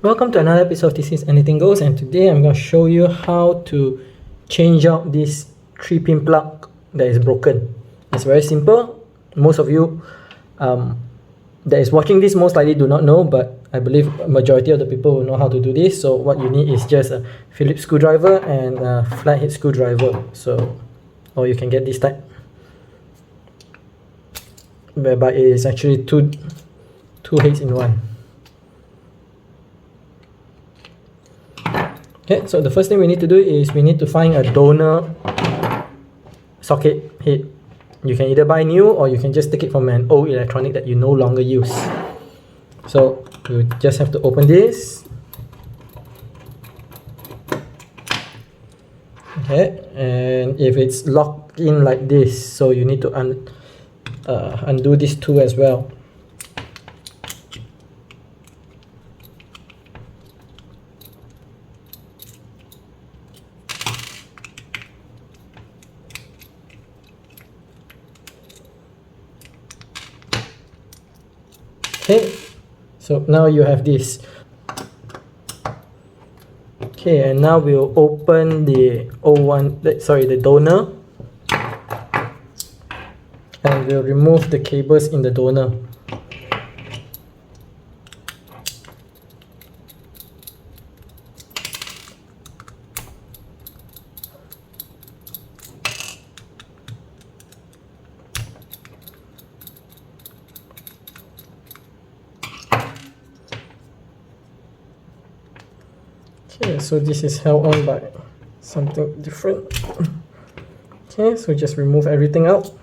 Welcome to another episode of This Is Anything Goes, and today I'm going to show you how to change out this 3-pin plug that is broken. It's very simple. Most of you that is watching this most likely do not know, but I believe a majority of the people will know how to do this. So what you need is just a Phillips screwdriver and a flathead screwdriver. Or you can get this type, whereby it is actually two heads in one. Okay, so the first thing we need to do is we need to find a donor socket head. You can either buy new or you can just take it from an old electronic that you no longer use. So you just have to open this. Okay, and if it's locked in like this, so you need to undo this too as well. Okay, so now you have this. Okay, and now we'll open the the donor, and we'll remove the cables in the donor. Okay, so this is held on by something different. Okay, so just remove everything out.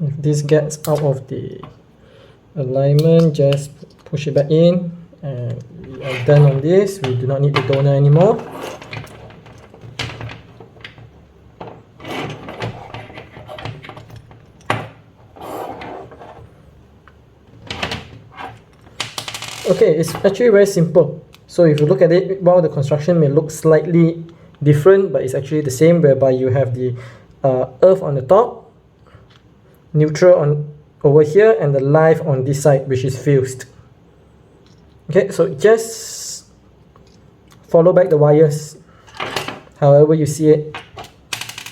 If this gets out of the alignment, just push it back in, and we are done on this. We do not need the donor anymore. Okay, it's actually very simple. So if you look at it, while the construction may look slightly different, but it's actually the same, whereby you have the earth on the top, neutral on over here, and the live on this side, which is fused. Okay, so just follow back the wires however you see it.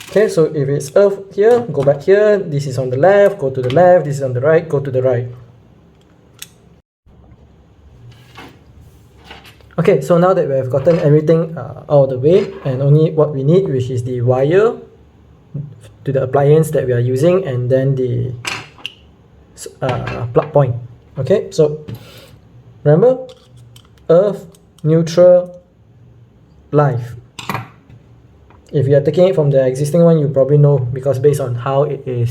Okay, so if it's earth here, go back here. This is on the left, go to the left. This is on the right, go to the right. Okay, so now that we have gotten everything out of the way, and only what we need, which is the wire to the appliance that we are using, and then the plug point. Okay, so remember, earth, neutral, live. If you are taking it from the existing one, you probably know, because based on how the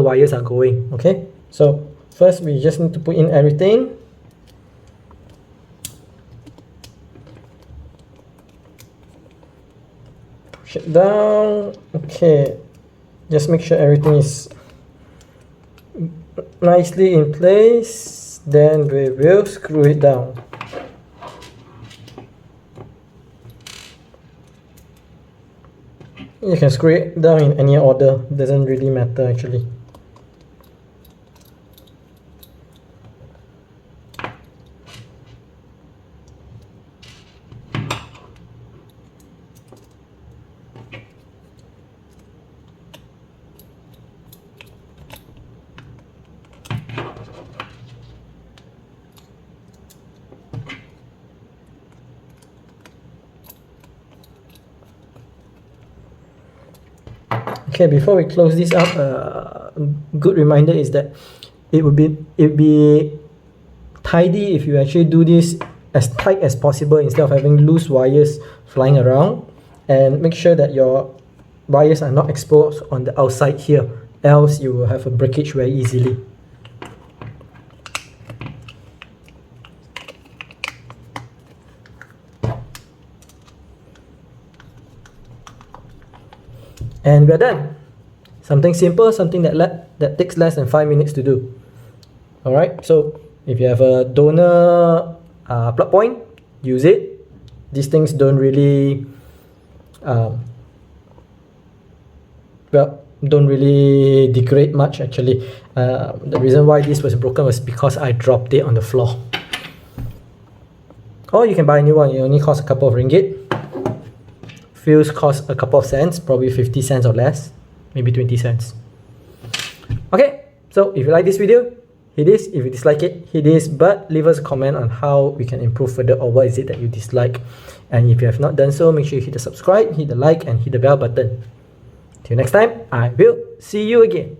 wires are going. Okay, so first we just need to put in everything. Push it down. Okay, just make sure everything is nicely in place, then we will screw it down. You can screw it down in any order, doesn't really matter actually. Okay, before we close this up, good reminder is that it would be tidy if you actually do this as tight as possible instead of having loose wires flying around, and make sure that your wires are not exposed on the outside here, else you will have a breakage very easily. And we're done. Something simple, something that takes less than 5 minutes to do. Alright, so if you have a donor plug point, use it. These things don't really well, don't really degrade much actually. The reason why this was broken was because I dropped it on the floor. Or you can buy a new one, it only costs a couple of ringgit. Fuse costs a couple of cents, probably 50 cents or less, maybe 20 cents. Okay, so if you like this video, hit this. If you dislike it, hit this, but leave us a comment on how we can improve further or what is it that you dislike. And if you have not done so, make sure you hit the subscribe, hit the like, and hit the bell button. Till next time, I will see you again.